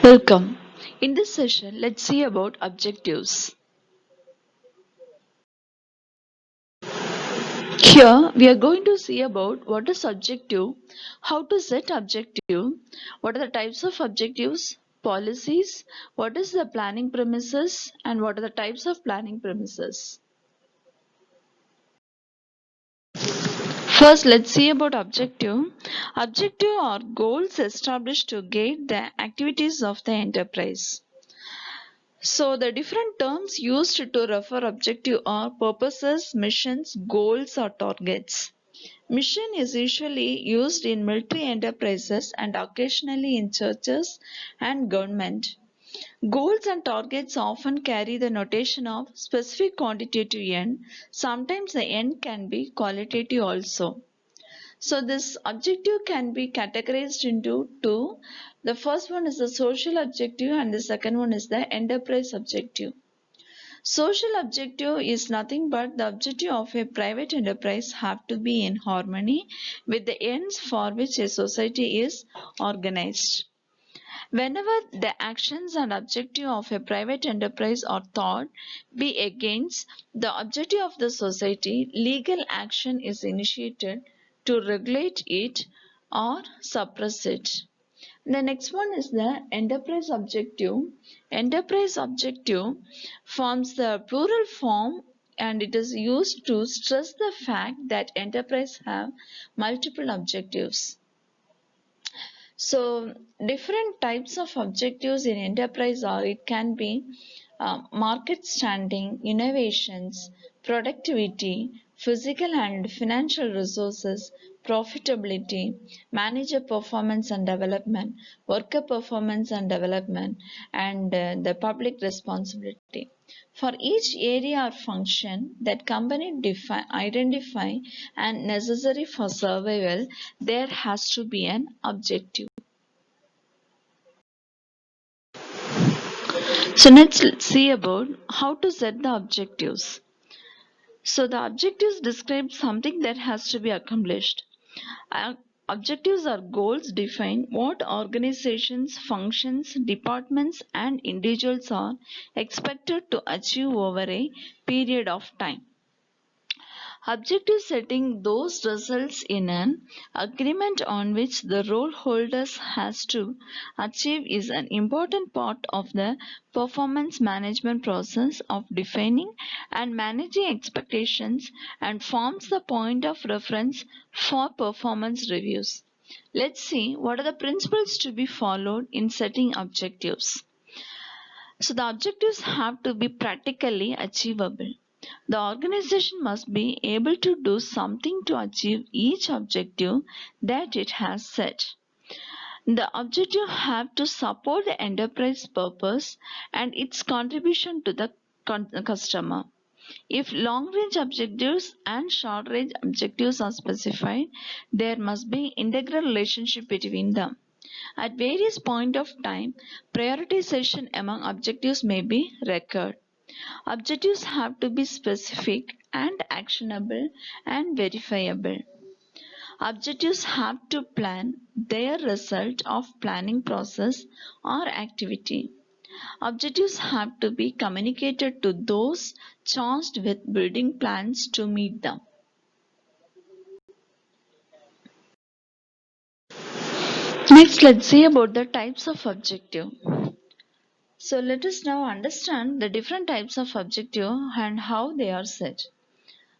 Welcome. In this session, let's see about objectives. Here, we are going to see about what is objective, how to set objective, what are the types of objectives, policies, what is the planning premises, and what are the types of planning premises. First, let's see about objective. Objective are goals established to guide the activities of the enterprise. So the different terms used to refer objective are purposes, missions, goals or targets. Mission is usually used in military enterprises and occasionally in churches and government. Goals and targets often carry the notation of specific quantitative end. Sometimes the end can be qualitative also. So this objective can be categorized into two. The first one is the social objective and the second one is the enterprise objective. Social objective is nothing but the objective of a private enterprise have to be in harmony with the ends for which a society is organized. Whenever the actions and objective of a private enterprise are thought be against the objective of the society, legal action is initiated to regulate it or suppress it. The next one is the enterprise objective. Enterprise objective forms the plural form and it is used to stress the fact that enterprise have multiple objectives. So different types of objectives in enterprise are it can be market standing, innovations, productivity, physical and financial resources, profitability, manager performance and development, worker performance and development, and the public responsibility. For each area or function that company identify and necessary for survival, there has to be an objective. So let's see about how to set the objectives. So the objectives describe something that has to be accomplished. Uh, Objectives are goals define what organizations, functions, departments and individuals are expected to achieve over a period of time. Objective setting those results in an agreement on which the role holders has to achieve is an important part of the performance management process of defining and managing expectations and forms the point of reference for performance reviews. Let's see what are the principles to be followed in setting objectives. So the objectives have to be practically achievable. The organization must be able to do something to achieve each objective that it has set. The objective have to support the enterprise purpose and its contribution to the customer. If long range objectives and short range objectives are specified, there must be integral relationship between them. At various points of time, prioritization among objectives may be required. Objectives have to be specific and actionable and verifiable. Objectives have to plan their result of planning process or activity. Objectives have to be communicated to those charged with building plans to meet them. Next, let's see about the types of objective. So let us now understand the different types of objective and how they are set.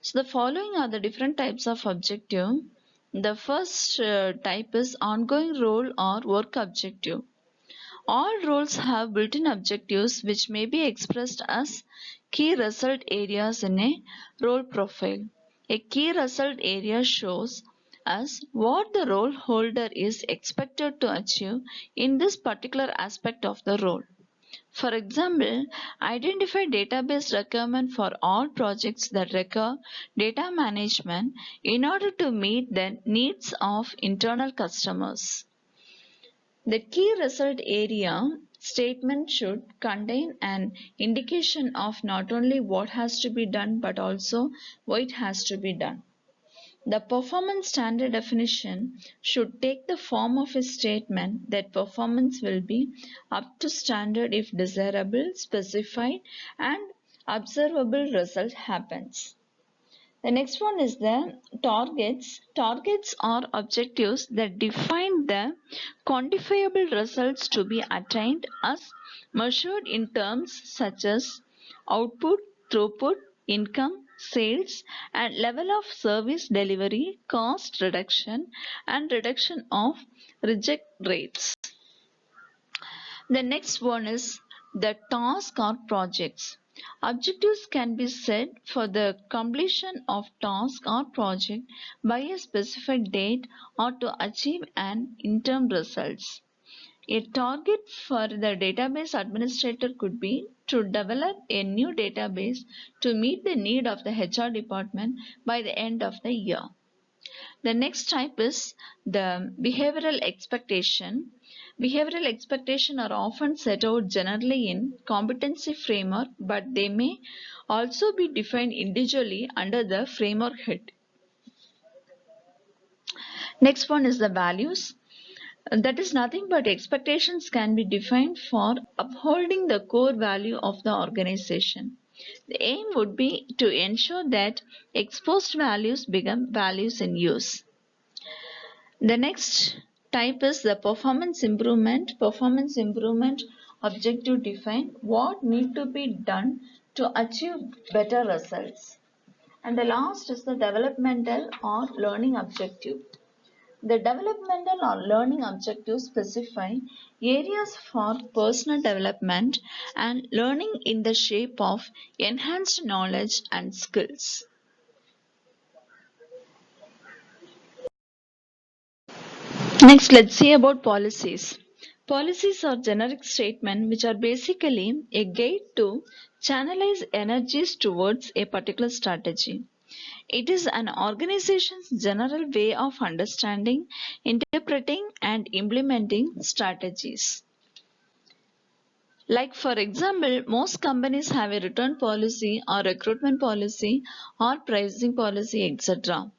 So the following are the different types of objective. The first type is ongoing role or work objective. All roles have built-in objectives which may be expressed as key result areas in a role profile. A key result area shows us what the role holder is expected to achieve in this particular aspect of the role. For example, identify database requirement for all projects that require data management in order to meet the needs of internal customers. The key result area statement should contain an indication of not only what has to be done but also why it has to be done. The performance standard definition should take the form of a statement that performance will be up to standard if desirable, specified, and observable result happens. The next one is the targets. Targets are objectives that define the quantifiable results to be attained as measured in terms such as output, throughput, income, sales, and level of service delivery, cost reduction, and reduction of reject rates. The next one is the task or projects. Objectives can be set for the completion of task or project by a specific date or to achieve an interim results. A target for the database administrator could be to develop a new database to meet the need of the HR department by the end of the year. The next type is the behavioral expectation. Behavioral expectation are often set out generally in competency framework, but they may also be defined individually under the framework head. Next one is the values. That is nothing but expectations can be defined for upholding the core value of the organization. The aim would be to ensure that exposed values become values in use. The next type is the performance improvement. Performance improvement objective define what need to be done to achieve better results. And the last is the developmental or learning objective. The developmental or learning objectives specify areas for personal development and learning in the shape of enhanced knowledge and skills. Next, let's see about policies. Policies are generic statements which are basically a guide to channelize energies towards a particular strategy. It is an organization's general way of understanding, interpreting, and implementing strategies. Like, for example, most companies have a return policy or recruitment policy or pricing policy, etc.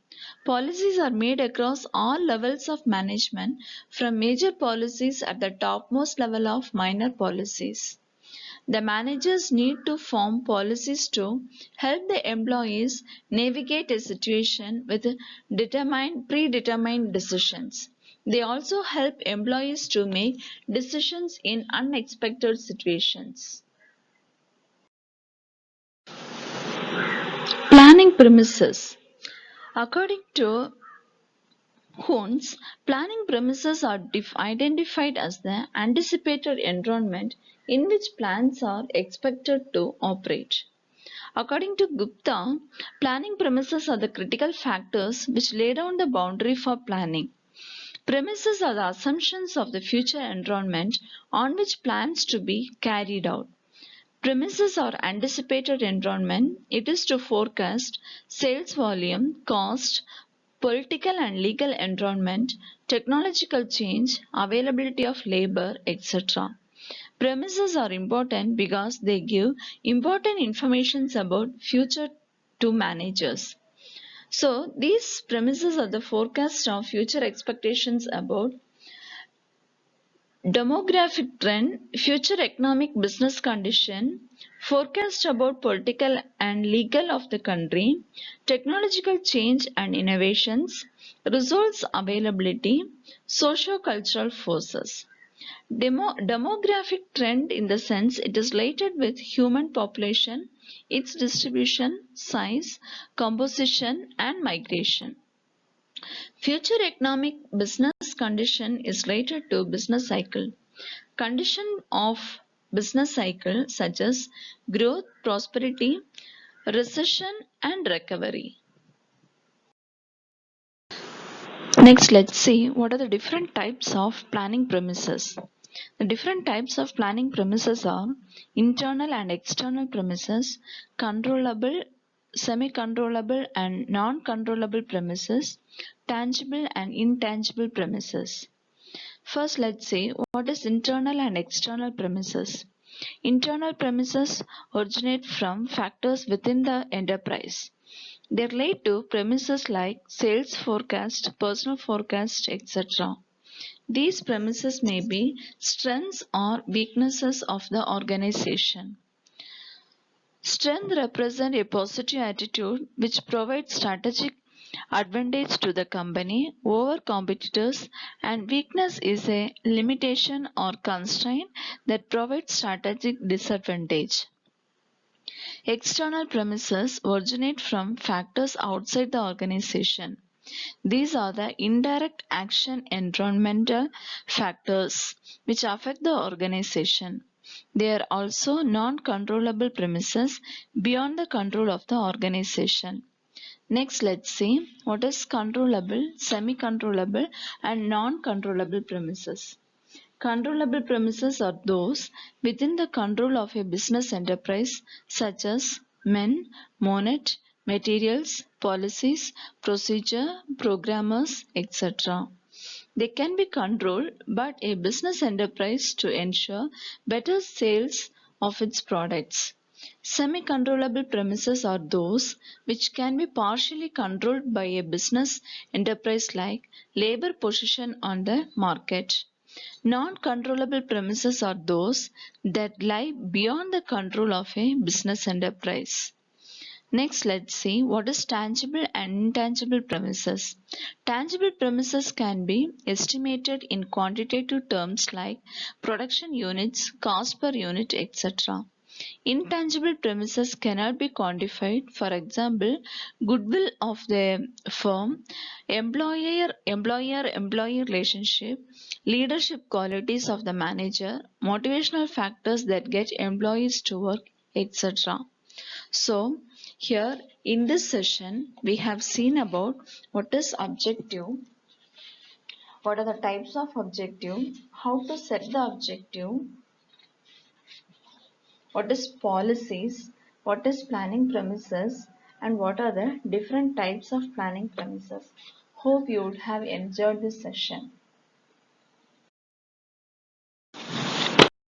Policies are made across all levels of management, from major policies at the topmost level of minor policies. The managers need to form policies to help the employees navigate a situation with predetermined decisions. They also help employees to make decisions in unexpected situations. Planning premises. According to Hoons, planning premises are identified as the anticipated environment in which plans are expected to operate. According to Gupta, planning premises are the critical factors which lay down the boundary for planning. Premises are the assumptions of the future environment on which plans to be carried out. Premises are anticipated environment. It is to forecast sales volume, cost, political and legal environment, technological change, availability of labor, etc. Premises are important because they give important information about future to managers. So these premises are the forecast of future expectations about demographic trend, future economic business condition, forecast about political and legal of the country, technological change and innovations, resource availability, socio-cultural forces. Demographic trend in the sense it is related with human population, its distribution, size, composition and migration. Future economic business condition is related to business cycle. Condition of business cycle such as growth, prosperity, recession and recovery. Next, let's see what are the different types of planning premises. The different types of planning premises are internal and external premises, controllable, semi-controllable and non-controllable premises, tangible and intangible premises. First, let's see what is internal and external premises. Internal premises originate from factors within the enterprise. They relate to premises like sales forecast, personal forecast, etc. These premises may be strengths or weaknesses of the organization. Strength represents a positive attitude which provides strategic advantage to the company over competitors, and weakness is a limitation or constraint that provides strategic disadvantage. External premises originate from factors outside the organization. These are the indirect action environmental factors which affect the organization. They are also non-controllable premises beyond the control of the organization. Next, let's see what is controllable, semi-controllable and non-controllable premises. Controllable premises are those within the control of a business enterprise such as men, monet, materials, policies, procedure, programmers, etc. They can be controlled by a business enterprise to ensure better sales of its products. Semi-controllable premises are those which can be partially controlled by a business enterprise like labor position on the market. Non-controllable premises are those that lie beyond the control of a business enterprise. Next, let's see what is tangible and intangible premises. Tangible premises can be estimated in quantitative terms like production units, cost per unit, etc. Intangible premises cannot be quantified. For example, goodwill of the firm, employer-employee relationship, leadership qualities of the manager, motivational factors that get employees to work, etc. So, here in this session, we have seen about what is objective, what are the types of objective, how to set the objective, what is policies, what is planning premises, and what are the different types of planning premises. Hope you would have enjoyed this session.